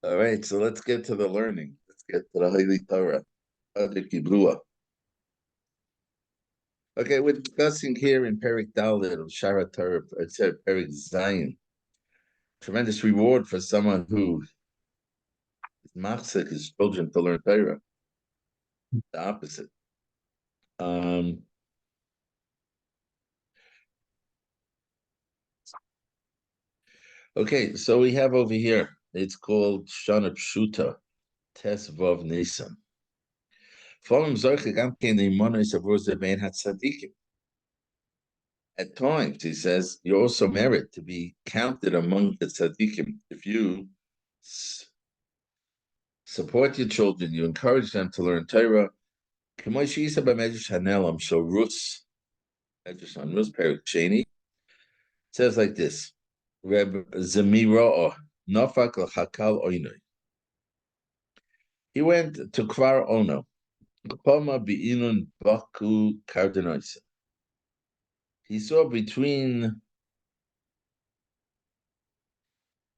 All right, so let's get to the learning. Let's get to the Holy Torah. Adar Kiblua. Okay, we're discussing here in Perik Dalit of Shara Torah, Perik Zion. Tremendous reward for someone who is machzik his children to learn Torah. The opposite. Um, okay, so we have over here, it's called Shana Pshuta, Tes Vav Nisan. Following Zorcha Gam Kein Imonos Avur Zebein HaTzadikim. At times, he says, you also merit to be counted among the tzaddikim if you support your children, you encourage them to learn Torah. So Rus, Rus Perik Sheni, says like this: Reb Zemira Nafak Hakal Oinoi. He went to Kvar Ono, Kpoma Bi'inun Baku Kardenoisa. He saw between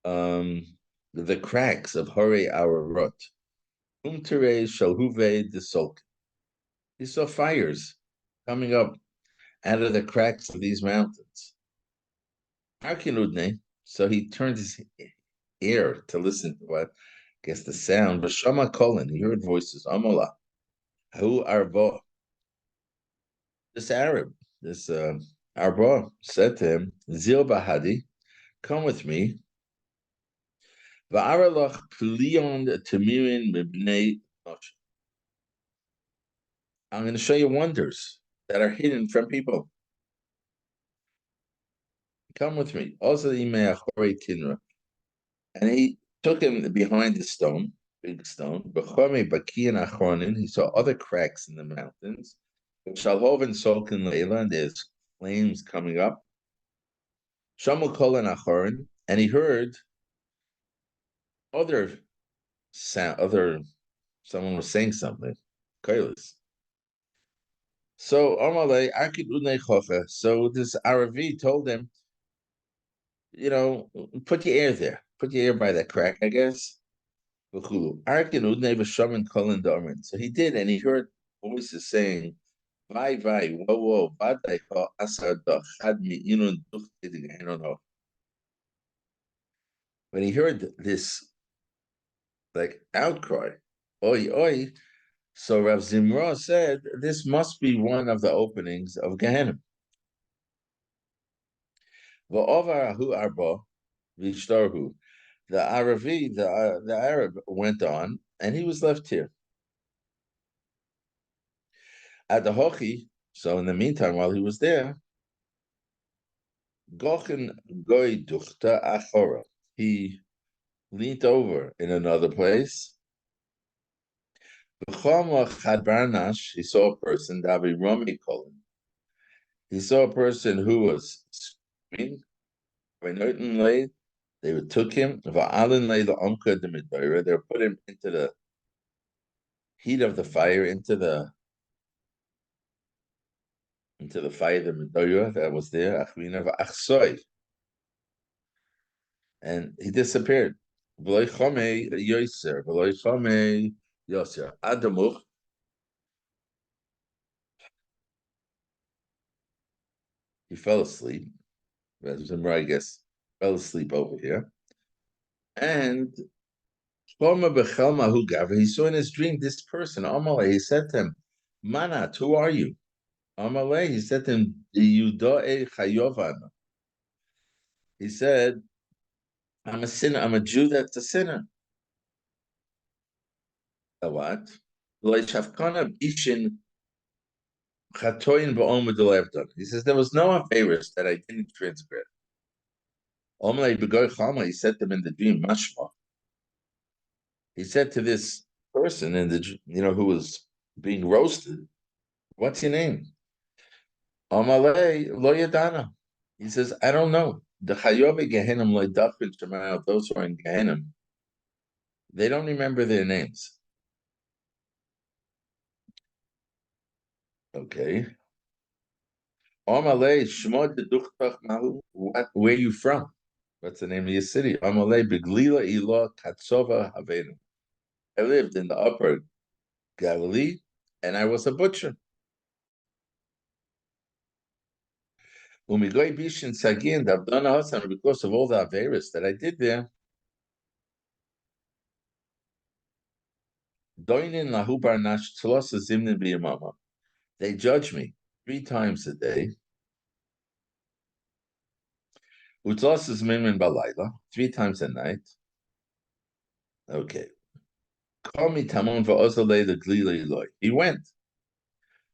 the cracks of Hore Ararot, Umtere Shalhuve de Solk. He saw fires coming up out of the cracks of these mountains. Arkinudne, so he turned his ear to listen to what, I guess, the sound. But Shama Kolin, he heard voices. Amola, Hu Arbo. This Arab, this Arbo said to him, Zil Bahadi, come with me. Va'aralach Plion Tamirin Mibnei Moshe. I'm going to show you wonders that are hidden from people. Come with me. Also, Tinra. And he took him behind the stone, big stone. He saw other cracks in the mountains. Shalhoven Solkin Leila, and there's flames coming up. Shamu Kolan Achorin, and he heard other sound, someone was saying something. Kailas. So Amalei Akid Udnei Chocha. So this Aravi told him, put your ear there. Put your ear by that crack, I guess. So he did, and he heard voices saying, Vai, vai, whoa, whoa, badai ha asar had mi inun duch. When he heard this like outcry, oi, oi, so Rav Zimra said, this must be one of the openings of Gehenna. V'ovarahu arba v'ishtarhu. The Aravi, the Arab, went on, and he was left here. At the Hochi, so in the meantime, while he was there, Gochen Goy Duchta Achora. He leaned over in another place. He saw a person, Davi Romi Kolin. He saw a person who was screaming. They took him. They put him into the heat of the fire, into the fire, the Medoira that was there. And he disappeared. Adamuch. He fell asleep. I guess fell asleep over here. And he saw in his dream this person, Amalei. He said to him, Manat, who are you? Amalei, he said to him, Chayovan. He said, I'm a sinner, I'm a Jew that's a sinner. A what? He says, there was no favors that I didn't transgress. He said to him in the dream, Mashma. He said to this person in the who was being roasted, what's your name? Amalei lo yadana. He says, I don't know. The Chayobe Gehenim lo dafin shemarav, those who are in Gehenim, they don't remember their names. Okay. Amalei shmod deduchtach mahu. Where are you from? What's the name of your city? Amalei Beglila Ilo Katsova Havenu. I lived in the upper Galilee, and I was a butcher. Umigoy Bishin Sagin, Davdana Hasan, because of all the Averis that I did there, Doinin Lahu Barnash Tlosa Zimnin Biyamama. They judge me 3 times a day. Utlosa Zimnin Balayla, 3 times a night. Okay. Call me Tamon for Ozale the Glila Eloy. He went.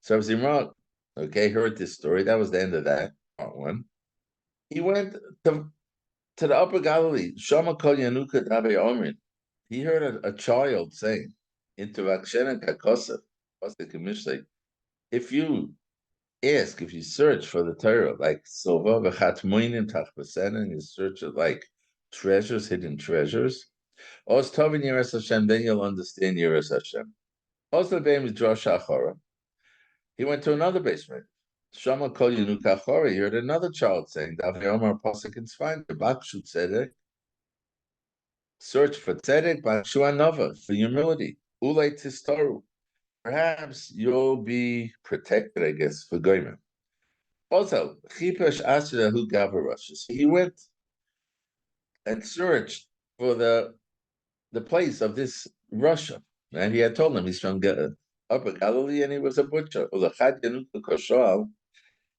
So Zimran, okay, heard this story. That was the end of that part one. He went to the upper Galilee. Shama Kol Yanuka Dabe Omrin. He heard a child saying, Interaction Kakosa, if you ask, if you search for the Torah, like Sova v'chatmoinim tachbasen, and you search it like treasures, hidden treasures, Oz Tovin Yeres Hashem, then you'll understand Yeres Hashem. Oz Lebeim Drosh Achora. He went to another basement. Shama Kol Yanuka Achora. He heard another child saying, Davi Omar Pasuk find the Bakshu Tzedek. Search for tzedek, b'shua nova, for humility. Ulei tistaru. Perhaps you'll be protected, I guess, for goyim. Also, chipesh asher hu gavarashis. He went and searched for the place of this Russia, and he had told him he's from Upper Galilee, and he was a butcher. Ulachad yanuk koshal.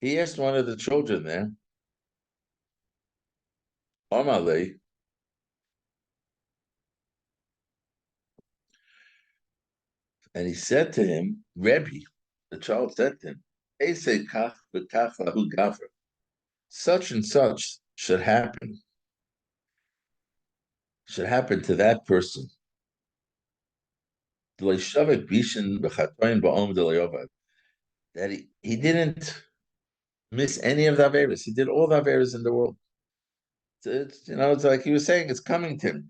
He asked one of the children there, Amalei. And he said to him, Rebbe, the child said to him, Ese kach v'kach lahu gavra. Such and such should happen to that person. That he didn't miss any of the Averas. He did all the Averas in the world. It's like he was saying, it's coming to him.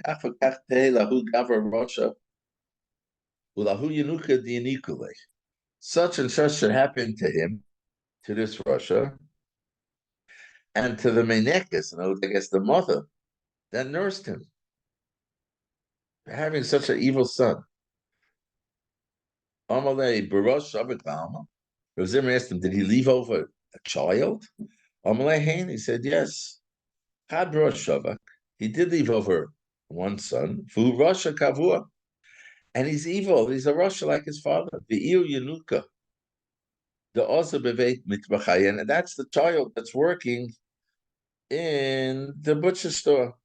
Such and such should happen to him, to this Russia, and to the Menekes, I guess the mother that nursed him, for having such an evil son. Amalei Barosh Shabbat Balma. Rav Zimmer asked him, did he leave over a child? Amalei Hain, he said, yes. Had Rosh Shavak. He did leave over one son, Fu Rasha Kavua. And he's evil. He's a Rasha like his father. The Iu Yanuka. The Osa Beveit Mitbachayan. And that's the child that's working in the butcher store.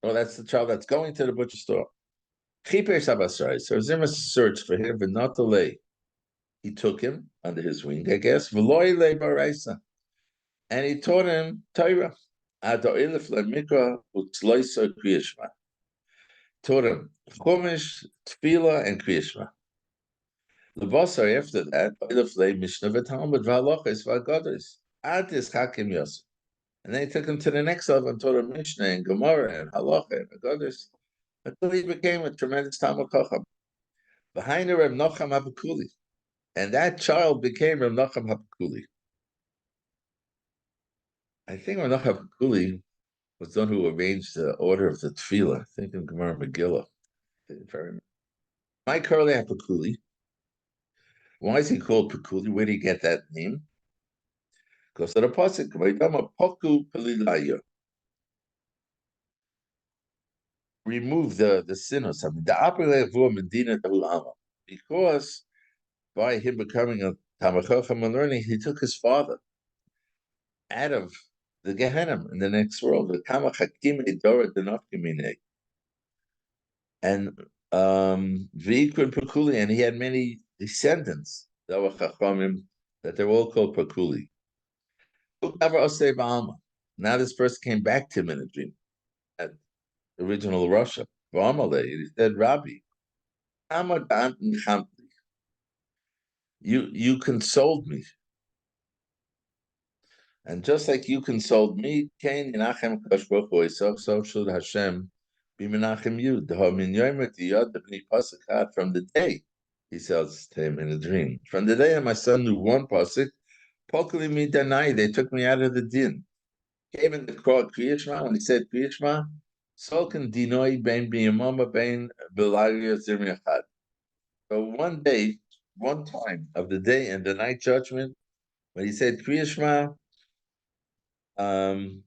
Or that's the child that's going to the butcher store. Chiper Sabasrai. So Zimmer searched for him, but not delay. He took him under his wing, I guess. V'loi le baraisa. And he taught him Torah. Adar ilif lemikra utzloisa kriyishma. Taught him Chumash, Tefillah, and Kriyishma. Lebasar after that, ilif le Mishnah v'Talmud v'halachos v'agados. Adis Hakim Yosef. And then he took him to the next level and taught him Mishnah and Gemara and Halacha and Agados until he became a tremendous Talmud Chacham. Behind Reb Nocham Hapakuli. And that child became Reb Nocham Hapakuli. I think Reb Nocham Hapakuli was the one who arranged the order of the Tefillah. I think in Gemara Megillah. My Curly Hapakuli. Why is he called Pakuli? Where did he get that name? Because of the pasuk, Paku Pelilaya. Remove the sin or something. The Apele Medina Ama. Because by him becoming a Tamachacham and learning, he took his father out of the Gehenna in the next world. The Kamachakim Edora Denafkimine. And Vikun Pakuli, and he had many descendants that were Chachamim, that they were all called Pakuli. Now this person came back to him in a dream at original Russia. He said, Rabbi, you consoled me. And just like you consoled me, so should Hashem be menachem you. From the day, he says to him in a dream, from the day that my son knew one pasuk, they took me out of the din. came in the court Kriyashma. When he said Kriyashma, Solkan Dinoi Ben Biyamama Ben Belaria Zirmiachad. So one day, one time of the day and the night judgment, when he said Kriyashma, um,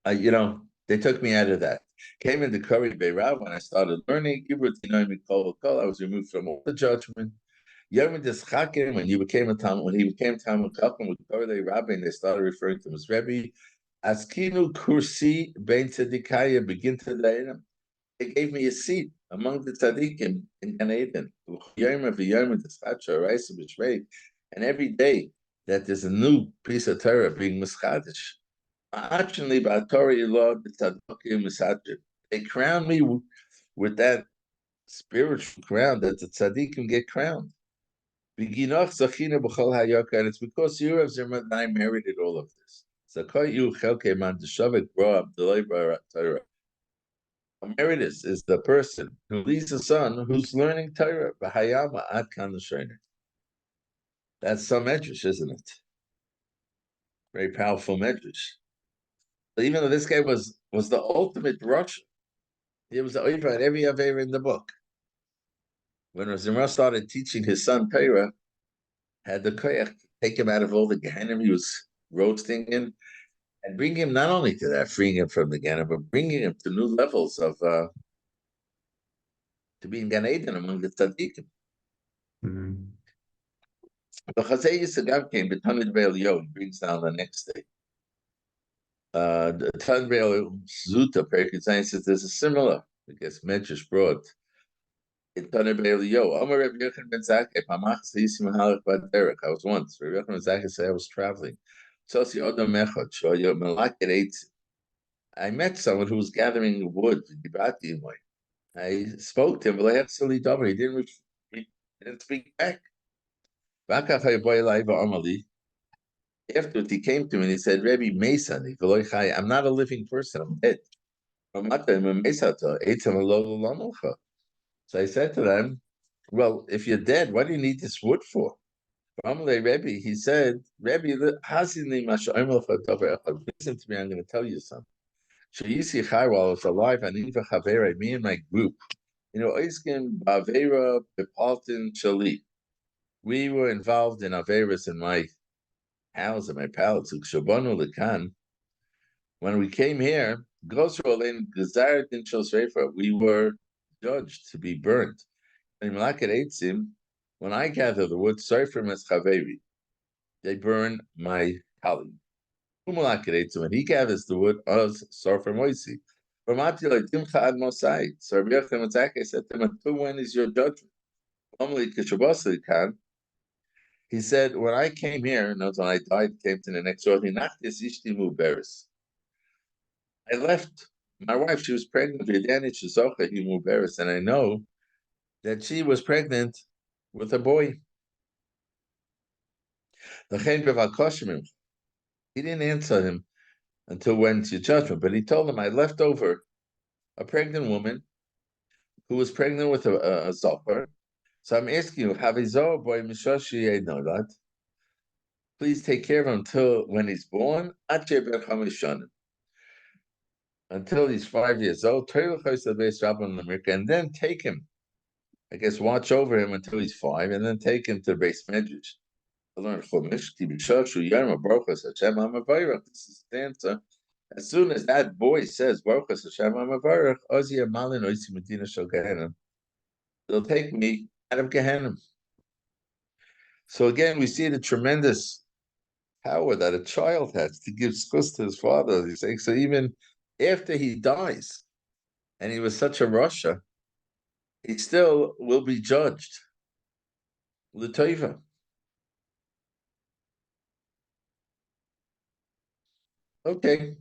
they took me out of that. Came into Curry Beirav when I started learning. I was removed from all the judgment. When he became Talmud Chacham with Curry Rabbi, and they started referring to him as Rebbe. Askinu Kursi Ben Tzedikaya begin to the They gave me a seat among the tzaddikim in Gan Eden. And every day that there's a new piece of Torah being mischadish. They crown me with that spiritual crown that the tzaddikim get crowned. And it's because you have Zerman I merited all of this. Emeritus is the person who leads the son who's learning Torah. That's some medrash, isn't it? Very powerful medrash. But even though this guy was the ultimate Russian, he was the Oiva at every Aveira in the book. When Zimra started teaching his son Torah, had the koyach take him out of all the Gehenna he was roasting in, and bring him not only to that, freeing him from the Gehenna, but bringing him to new levels of to be in Gan Eden among the tzaddikim. Mm-hmm. The Chazei Yisagav came, but Tanid Be'el Yo, he brings down the next day. The Tanid Be'el Zuta, Perikid Zayin says there's a similar, I guess, Medrash brought. In Tanid Be'el Yo, Omer Reb Yochanan ben Zakkai, Pamach Seyisim Halach Bad Derek. I was once, Reb Yochanan ben Zakkai said I was traveling. Sosi Odom Mechot, Shoyo Melak Eitz. I met someone who was gathering wood, Dibati Imoy. I spoke to him, but I had silly double. He didn't speak back. Afterwards, he came to me and he said, Rebbe Mason, I'm not a living person, I'm dead. So I said to them, well, if you're dead, what do you need this wood for? Rebbe, he said, Rebbe, listen to me, I'm going to tell you something. While I was alive, me and my group, Oiskin Bavera Bepaltin Shali. We were involved in Averas in my house, in my palace, when we came here, we were judged to be burnt. When I gather the wood, they burn my colleague. When he gathers the wood, so Rabbi Yochanan said to him, until when is your judgment? He said, when I came here, and when I died, came to the next world, I left my wife, she was pregnant with and I know that she was pregnant with a boy. He didn't answer him until when's your judgment, but he told him, I left over a pregnant woman who was pregnant with a zocher. So I'm asking you, have a boy that? Please take care of him until when he's born, until he's 5 years old, and then take him. I guess watch over him until he's 5, and then take him to the base medrash to learn Chumash. This is the answer. As soon as that boy says Baruch Hashem Amavarach, Ozia Malin Oisi Medina Shel Gehenna, they'll take me out of Gehenna. So again, we see the tremendous power that a child has to give schus to his father. He's saying, so even after he dies, and he was such a Rasha, he still will be judged. L'toiva. Okay.